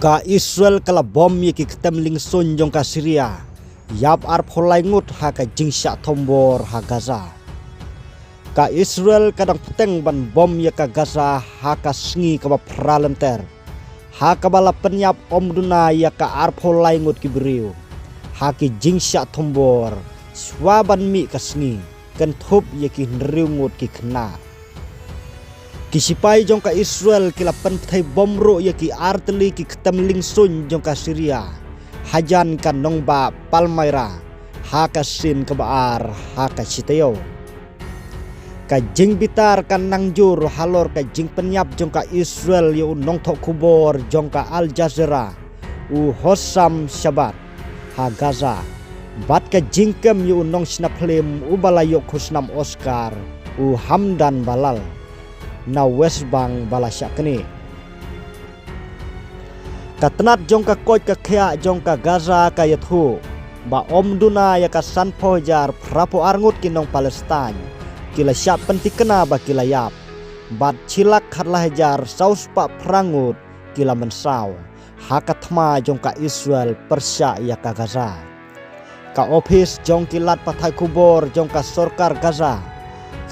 Ka Israel kala bom yaki ketemling sun jong ka Syria. Yap ar pholai ngut ha ka jingsya thombor ha Gaza. Ka Israel kadang peteng ban bom ya ka Gaza ha ka sngi ka ba pralenter. Ha ka bala penyap omduna ya ka ar pholai ngut ki beriu. Ha ki jingsya thombor swaban mi ka sngi kan thup yaki nriu ngut ki khna. Kisipai jong ka Israel kila pen thai bom ro yaki arteli ki ketemling sun jong ka Syria. Hajan kan nong ba Palmyra ha ka sin ka baar ha ka siteo. Ka jing bitar kan nangjur halor ka jing penyap jong ka Israel yu nong thok kubor jong ka Al Jazeera u Hossam Shabbat ha Gaza. Bat ka jingkem yu nong snaplim u balayo khusnam Oscar u Hamdan Balal na West Bank balasyakni. Katnat jong ka koj ka khya jong ka Gaza ka yathu ba omduna ya ka san pojar prapo arngut kinong Palestine kila syap pentikena ba kila yap bat chilak khatlah jar saus pa prangut kila mensaw hakathma jong ka Israel persya ya ka Gaza ka office jong kilat pathai kubor jong ka sorkar Gaza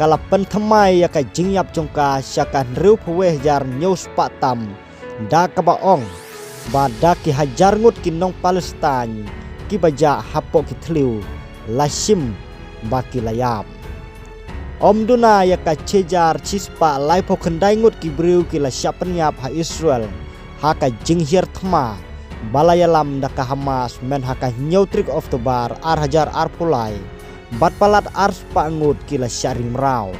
kala penthmai ya ka jingyap jong ka syakan riu pweh jar news patam da ka baong ba da ki hajar ngut kinong Palestine ki baja hapo ki thliu lashim ba ki layap omduna ya ka chejar chispa laipo khandai ngut ki briu ki la syapnyap ha Israel ha ka jinghir thma balayalam da ka Hamas men ha ka neutrik of the bar ar hajar ar pulai bat palat ars pa ngut kila syarim rau.